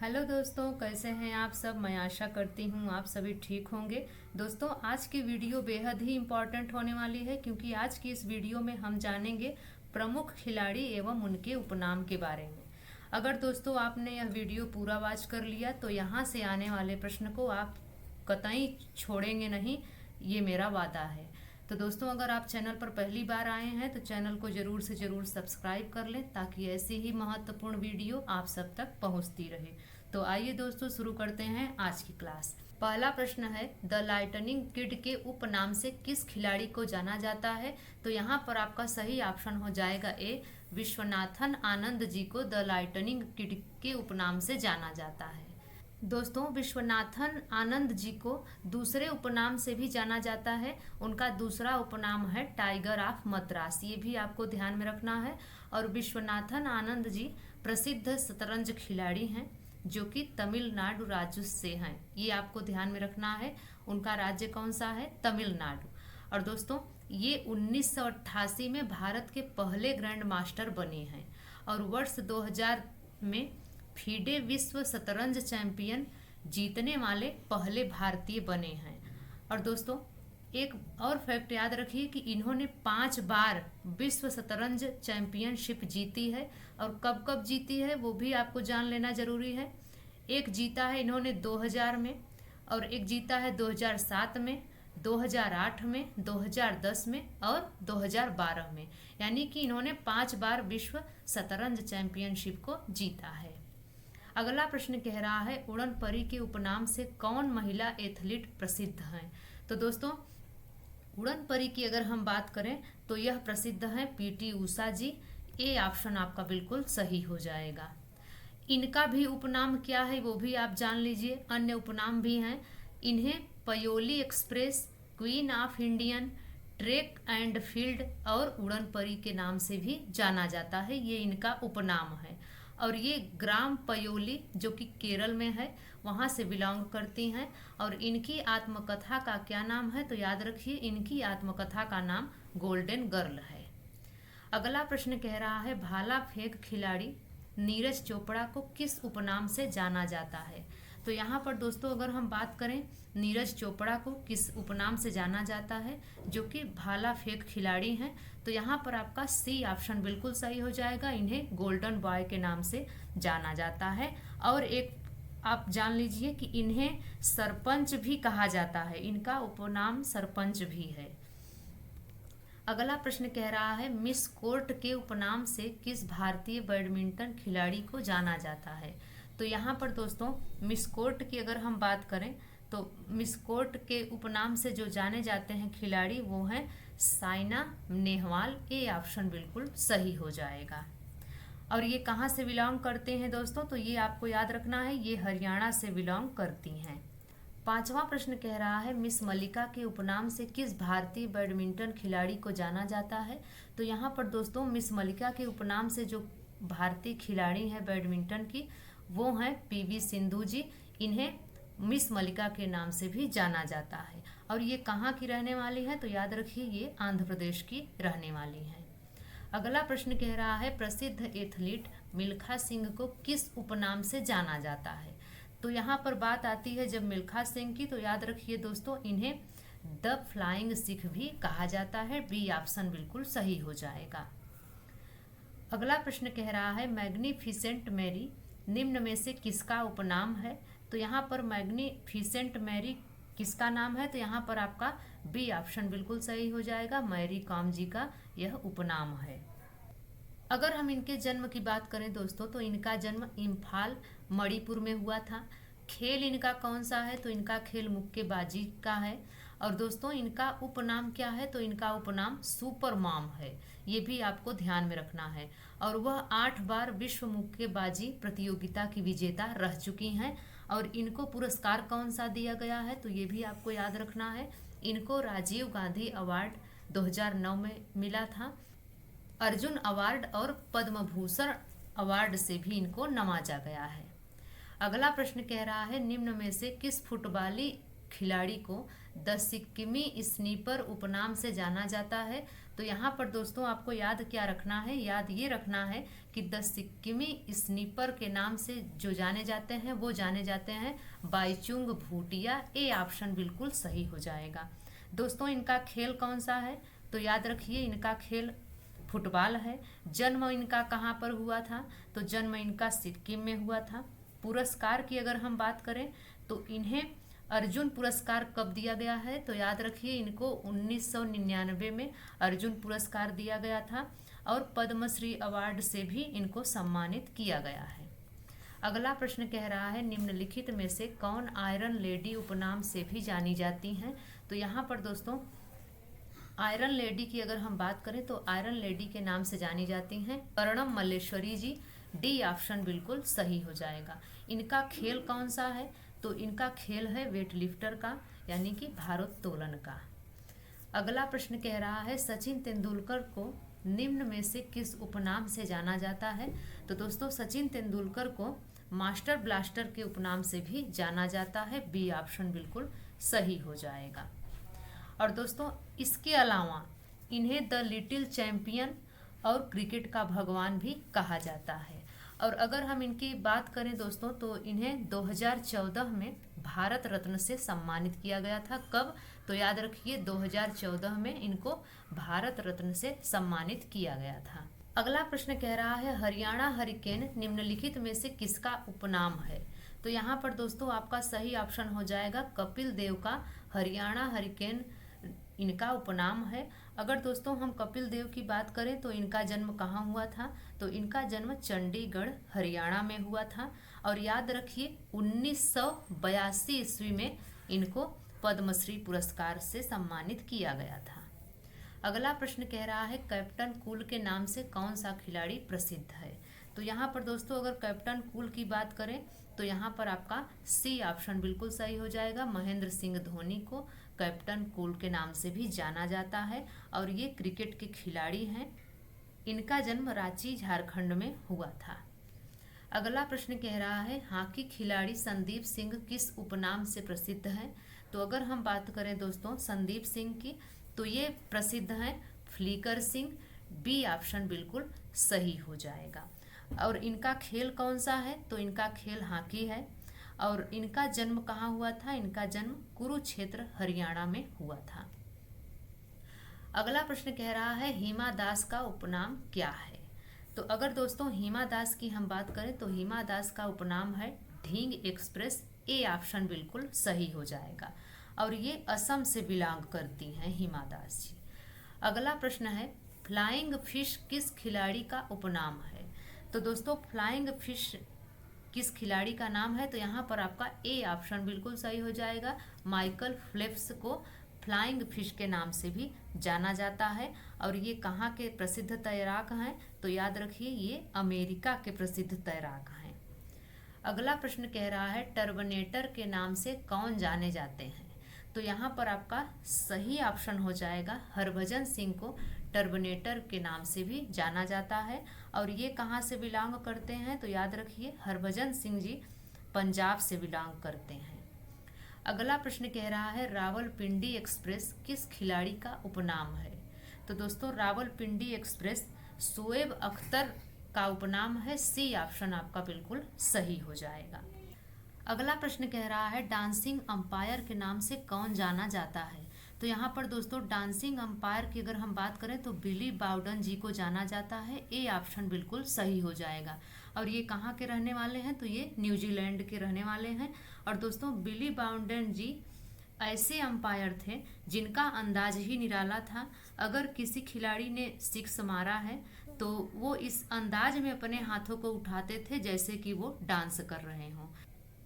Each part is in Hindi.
हेलो दोस्तों, कैसे हैं आप सब। मैं आशा करती हूँ आप सभी ठीक होंगे। दोस्तों, आज की वीडियो बेहद ही इम्पॉर्टेंट होने वाली है क्योंकि आज की इस वीडियो में हम जानेंगे प्रमुख खिलाड़ी एवं उनके उपनाम के बारे में। अगर दोस्तों आपने यह वीडियो पूरा वॉच कर लिया तो यहाँ से आने वाले प्रश्न को आप कतई छोड़ेंगे नहीं, ये मेरा वादा है। तो दोस्तों, अगर आप चैनल पर पहली बार आए हैं तो चैनल को ज़रूर से ज़रूर सब्सक्राइब कर लें ताकि ऐसी ही महत्वपूर्ण वीडियो आप सब तक पहुंचती रहे। तो आइए दोस्तों, शुरू करते हैं आज की क्लास। पहला प्रश्न है, द लाइटनिंग किड के उपनाम से किस खिलाड़ी को जाना जाता है। तो यहाँ पर आपका सही ऑप्शन हो जाएगा ए, विश्वनाथन आनंद जी को द लाइटनिंग किड के उपनाम से जाना जाता है। दोस्तों, विश्वनाथन आनंद जी को दूसरे उपनाम से भी जाना जाता है। उनका दूसरा उपनाम है टाइगर ऑफ मद्रास, ये भी आपको ध्यान में रखना है। और विश्वनाथन आनंद जी प्रसिद्ध शतरंज खिलाड़ी हैं जो कि तमिलनाडु राज्य से हैं, ये आपको ध्यान में रखना है। उनका राज्य कौन सा है? तमिलनाडु। और दोस्तों, ये 1988 में भारत के पहले ग्रैंड मास्टर बने हैं और वर्ष 2000 में फीडे विश्व शतरंज चैंपियन जीतने वाले पहले भारतीय बने हैं। और दोस्तों, एक और फैक्ट याद रखिए कि इन्होंने 5 बार विश्व शतरंज चैंपियनशिप जीती है। और कब कब जीती है वो भी आपको जान लेना जरूरी है। एक जीता है इन्होंने 2000 में, और एक जीता है 2007 में, 2008 में, 2010 में और 2012 में। यानी कि इन्होंने 5 बार विश्व शतरंज चैंपियनशिप को जीता है। अगला प्रश्न कह रहा है, उड़न परी के उपनाम से कौन महिला एथलीट प्रसिद्ध हैं। तो दोस्तों, उड़न परी की अगर हम बात करें तो यह प्रसिद्ध हैं PT Usha ji. A option आपका बिल्कुल सही हो जाएगा। इनका भी उपनाम क्या है वो भी आप जान लीजिए। अन्य उपनाम भी हैं। इन्हें Payyoli express, queen of Indian, track and field और उड़न परी के नाम से भी जाना जाता है, ये इनका उपनाम है। और ये ग्राम पयोली जो कि केरल में है वहाँ से बिलोंग करती हैं। और इनकी आत्मकथा का क्या नाम है? तो याद रखिए, इनकी आत्मकथा का नाम गोल्डन गर्ल है। अगला प्रश्न कह रहा है, भाला फेंक खिलाड़ी नीरज चोपड़ा को किस उपनाम से जाना जाता है। तो यहाँ पर दोस्तों अगर हम बात करें नीरज चोपड़ा को किस उपनाम से जाना जाता है जो कि भाला फेंक खिलाड़ी हैं, तो यहाँ पर आपका सी ऑप्शन बिल्कुल सही हो जाएगा। इन्हें गोल्डन बॉय के नाम से जाना जाता है। और एक आप जान लीजिए कि इन्हें सरपंच भी कहा जाता है, इनका उपनाम सरपंच भी है। अगला प्रश्न कह रहा है, मिस कोर्ट के उपनाम से किस भारतीय बैडमिंटन खिलाड़ी को जाना जाता है। तो यहाँ पर दोस्तों मिस कोर्ट की अगर हम बात करें तो मिस कोर्ट के उपनाम से जो जाने जाते हैं खिलाड़ी वो हैं साइना नेहवाल। ए ऑप्शन बिल्कुल सही हो जाएगा। और ये कहाँ से बिलोंग करते हैं दोस्तों? तो ये आपको याद रखना है, ये हरियाणा से बिलोंग करती हैं। पांचवा प्रश्न कह रहा है, मिस मल्लिका के उपनाम से किस भारतीय बैडमिंटन खिलाड़ी को जाना जाता है। तो यहाँ पर दोस्तों मिस मल्लिका के उपनाम से जो भारतीय खिलाड़ी हैं बैडमिंटन की वो हैं पीवी सिंधु जी। इन्हें मिस मल्लिका के नाम से भी जाना जाता है। और ये कहाँ की रहने वाली हैं? तो याद रखिए, ये आंध्र प्रदेश की रहने वाली हैं। अगला प्रश्न कह रहा है, प्रसिद्ध एथलीट मिल्खा सिंह को किस उपनाम से जाना जाता है। तो यहाँ पर बात आती है जब मिल्खा सिंह की, तो याद रखिए दोस्तों इन्हें द फ्लाइंग सिख भी कहा जाता है। बी ऑप्शन बिल्कुल सही हो जाएगा। अगला प्रश्न कह रहा है, मैग्निफिसेंट मैरी निम्न में से किसका उपनाम है। तो यहाँ पर मैग्निफिसेंट मैरी किसका नाम है? तो यहाँ पर आपका बी ऑप्शन बिल्कुल सही हो जाएगा, मैरी कॉम जी का यह उपनाम है। अगर हम इनके जन्म की बात करें दोस्तों तो इनका जन्म इम्फाल मणिपुर में हुआ था। खेल इनका कौन सा है? तो इनका खेल मुक्केबाजी का है। और दोस्तों इनका उपनाम क्या है? तो इनका उपनाम सुपर मॉम है, ये भी आपको ध्यान में रखना है। और वह 8 बार विश्व मुक्केबाजी प्रतियोगिता की विजेता रह चुकी हैं। और इनको पुरस्कार कौन सा दिया गया है? तो ये भी आपको याद रखना है। इनको राजीव गांधी अवार्ड 2009 में मिला था। अर्जुन अवार्ड और पद्म भूषण अवार्ड से भी इनको नवाजा गया है। अगला प्रश्न कह रहा है, निम्न में से किस फुटबॉली खिलाड़ी को द सिक्किमी स्नीपर उपनाम से जाना जाता है। तो तो यहाँ पर दोस्तों आपको याद क्या रखना है, याद ये रखना है कि द सिक्किमी स्नीपर के नाम से जो जाने जाते हैं वो जाने जाते हैं बाईचुंग भूटिया। ए ऑप्शन बिल्कुल सही हो जाएगा। दोस्तों इनका खेल कौन सा है, तो याद रखिए इनका खेल फुटबॉल है। जन्म इनका कहाँ पर हुआ था, तो जन्म इनका सिक्किम में हुआ था। पुरस्कार की अगर हम बात करें तो इन्हें अर्जुन पुरस्कार कब दिया गया है, तो याद रखिए इनको 1999 में अर्जुन पुरस्कार दिया गया था और पद्मश्री अवार्ड से भी इनको सम्मानित किया गया है। अगला प्रश्न कह रहा है निम्नलिखित में से कौन आयरन लेडी उपनाम से भी जानी जाती हैं। तो यहाँ पर दोस्तों आयरन लेडी की अगर हम बात करें तो आयरन लेडी के नाम से जानी जाती हैं कर्णम मल्लेश्वरी जी। डी ऑप्शन बिल्कुल सही हो जाएगा। इनका खेल कौन सा है, तो इनका खेल है वेट लिफ्टर का, यानी कि भारोत्तोलन का। अगला प्रश्न कह रहा है सचिन तेंदुलकर को निम्न में से किस उपनाम से जाना जाता है। तो दोस्तों सचिन तेंदुलकर को मास्टर ब्लास्टर के उपनाम से भी जाना जाता है। बी ऑप्शन बिल्कुल सही हो जाएगा। और दोस्तों इसके अलावा इन्हें द लिटिल चैंपियन और क्रिकेट का भगवान भी कहा जाता है। और अगर हम इनकी बात करें दोस्तों तो इन्हें 2014 में भारत रत्न से सम्मानित किया गया था। कब, तो याद रखिए 2014 में इनको भारत रत्न से सम्मानित किया गया था। अगला प्रश्न कह रहा है हरियाणा हरिकेन निम्नलिखित में से किसका उपनाम है। तो यहाँ पर दोस्तों आपका सही ऑप्शन हो जाएगा कपिल देव का हरियाणा हरिकेन इनका उपनाम है। अगर दोस्तों हम कपिल देव की बात करें तो इनका जन्म कहाँ हुआ था, तो इनका जन्म चंडीगढ़ हरियाणा में हुआ था। और याद रखिए 1982 ईस्वी में इनको पद्मश्री पुरस्कार से सम्मानित किया गया था। अगला प्रश्न कह रहा है कैप्टन कूल के नाम से कौन सा खिलाड़ी प्रसिद्ध है। तो यहाँ पर दोस्तों अगर कैप्टन कूल की बात करें तो यहाँ पर आपका सी ऑप्शन बिल्कुल सही हो जाएगा। महेंद्र सिंह धोनी को कैप्टन कूल के नाम से भी जाना जाता है और ये क्रिकेट के खिलाड़ी हैं। इनका जन्म रांची झारखंड में हुआ था। अगला प्रश्न कह रहा है हॉकी खिलाड़ी संदीप सिंह किस उपनाम से प्रसिद्ध हैं। तो अगर हम बात करें दोस्तों संदीप सिंह की तो ये प्रसिद्ध हैं फ्लीकर सिंह। बी ऑप्शन बिल्कुल सही हो जाएगा। और इनका खेल कौन सा है, तो इनका खेल हॉकी है। और इनका जन्म कहाँ हुआ था, इनका जन्म कुरुक्षेत्र हरियाणा में हुआ था। अगला प्रश्न कह रहा है हिमा दास का उपनाम क्या है। तो अगर दोस्तों हिमा दास की हम बात करें तो हिमा दास का उपनाम है ढींग एक्सप्रेस। ए ऑप्शन बिल्कुल सही हो जाएगा। और ये असम से बिलोंग करती हैं हिमा दास जी। अगला प्रश्न है फ्लाइंग फिश किस खिलाड़ी का उपनाम है। तो दोस्तों फ्लाइंग फिश किस खिलाड़ी का नाम है, तो यहाँ पर आपका ए ऑप्शन बिल्कुल सही हो जाएगा। माइकल फेल्प्स को फ्लाइंग फिश के नाम से भी जाना जाता है। और ये कहाँ के प्रसिद्ध तैराक हैं, तो याद रखिए ये अमेरिका के प्रसिद्ध तैराक हैं। अगला प्रश्न कह रहा है टर्मिनेटर के नाम से कौन जाने जाते हैं। तो यहाँ पर आपका सही ऑप्शन हो जाएगा हरभजन सिंह को टर्मिनेटर के नाम से भी जाना जाता है। और ये कहाँ से बिलोंग करते हैं, तो याद रखिए हरभजन सिंह जी पंजाब से बिलोंग करते हैं। अगला प्रश्न कह रहा है रावलपिंडी एक्सप्रेस किस खिलाड़ी का उपनाम है। तो दोस्तों रावलपिंडी एक्सप्रेस शोएब अख्तर का उपनाम है। सी ऑप्शन आपका बिल्कुल सही हो जाएगा। अगला प्रश्न कह रहा है डांसिंग अंपायर के नाम से कौन जाना जाता है। तो यहाँ पर दोस्तों डांसिंग अंपायर की अगर हम बात करें तो बिली बाउडन जी को जाना जाता है। ए ऑप्शन बिल्कुल सही हो जाएगा। और ये कहाँ के रहने वाले हैं, तो ये न्यूजीलैंड के रहने वाले हैं। और दोस्तों बिली बाउडन जी ऐसे अंपायर थे जिनका अंदाज ही निराला था। अगर किसी खिलाड़ी ने सिक्स मारा है तो वो इस अंदाज में अपने हाथों को उठाते थे जैसे कि वो डांस कर रहे हों,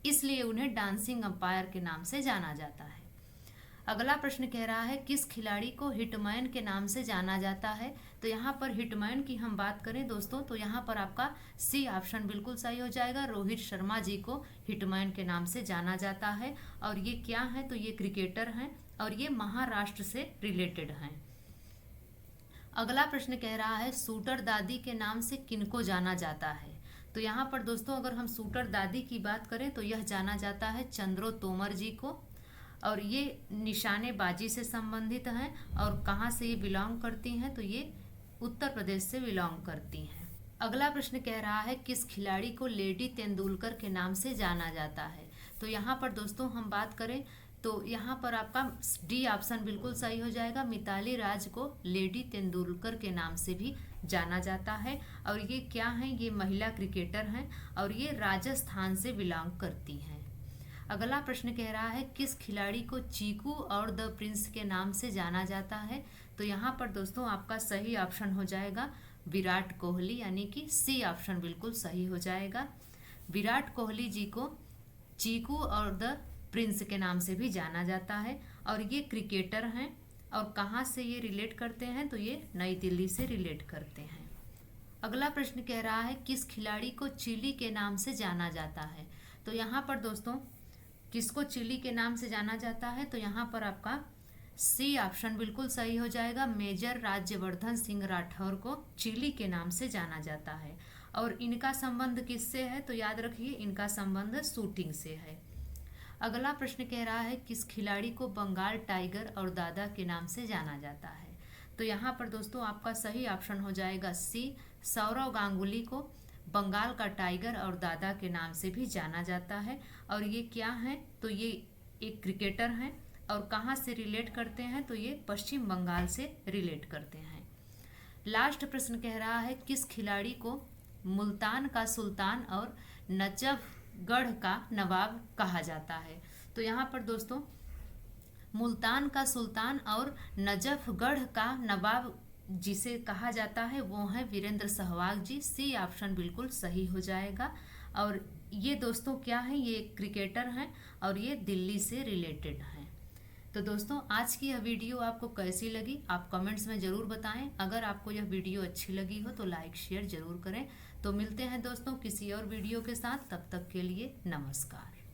इसलिए उन्हें डांसिंग अंपायर के नाम से जाना जाता है। अगला प्रश्न कह रहा है किस खिलाड़ी को हिटमैन के नाम से जाना जाता है। तो यहाँ पर हिटमैन की हम बात करें दोस्तों तो यहाँ पर आपका सी ऑप्शन बिल्कुल सही हो जाएगा। रोहित शर्मा जी को हिटमैन के नाम से जाना जाता है। और ये क्या है, तो ये क्रिकेटर हैं और ये महाराष्ट्र से रिलेटेड हैं। अगला प्रश्न कह रहा है शूटर दादी के नाम से किनको जाना जाता है। तो यहाँ पर दोस्तों अगर हम शूटर दादी की बात करें तो यह जाना जाता है चंद्रो तोमर जी को। और ये निशानेबाजी से संबंधित हैं। और कहाँ से ये बिलोंग करती हैं, तो ये उत्तर प्रदेश से बिलोंग करती हैं। अगला प्रश्न कह रहा है किस खिलाड़ी को लेडी तेंदुलकर के नाम से जाना जाता है। तो यहाँ पर दोस्तों हम बात करें तो यहाँ पर आपका डी ऑप्शन बिल्कुल सही हो जाएगा। मिताली राज को लेडी तेंदुलकर के नाम से भी जाना जाता है। और ये क्या हैं, ये महिला क्रिकेटर हैं और ये राजस्थान से बिलोंग करती हैं। अगला प्रश्न कह रहा है किस खिलाड़ी को चीकू और द प्रिंस के नाम से जाना जाता है। तो यहाँ पर दोस्तों आपका सही ऑप्शन हो जाएगा विराट कोहली, यानी कि सी ऑप्शन बिल्कुल सही हो जाएगा। विराट कोहली जी को चीकू और द प्रिंस के नाम से भी जाना जाता है और ये क्रिकेटर हैं। और कहाँ से ये रिलेट करते हैं, तो ये नई दिल्ली से रिलेट करते हैं। अगला प्रश्न कह रहा है किस खिलाड़ी को चिली के नाम से जाना जाता है। तो यहाँ पर दोस्तों किसको चिली के नाम से जाना जाता है, तो यहाँ पर आपका सी ऑप्शन बिल्कुल सही हो जाएगा। मेजर राज्यवर्धन सिंह राठौर को चिली के नाम से जाना जाता है। और इनका संबंध किससे है, तो याद रखिए इनका संबंध शूटिंग से है। अगला प्रश्न कह रहा है किस खिलाड़ी को बंगाल टाइगर और दादा के नाम से जाना जाता है। तो यहाँ पर दोस्तों आपका सही ऑप्शन हो जाएगा सी, सौरव गांगुली को बंगाल का टाइगर और दादा के नाम से भी जाना जाता है। और ये क्या हैं, तो ये एक क्रिकेटर हैं और कहाँ से रिलेट करते हैं, तो ये पश्चिम बंगाल से रिलेट करते हैं। लास्ट प्रश्न कह रहा है किस खिलाड़ी को मुल्तान का सुल्तान और नजफगढ़ का नवाब कहा जाता है। तो यहाँ पर दोस्तों मुल्तान का सुल्तान और नजफगढ़ का नवाब जिसे कहा जाता है वो है वीरेंद्र सहवाग जी। सी ऑप्शन बिल्कुल सही हो जाएगा। और ये दोस्तों क्या है, ये क्रिकेटर हैं और ये दिल्ली से रिलेटेड हैं। तो दोस्तों आज की यह वीडियो आपको कैसी लगी आप कमेंट्स में ज़रूर बताएं। अगर आपको यह वीडियो अच्छी लगी हो तो लाइक शेयर ज़रूर करें। तो मिलते हैं दोस्तों किसी और वीडियो के साथ, तब तक के लिए नमस्कार।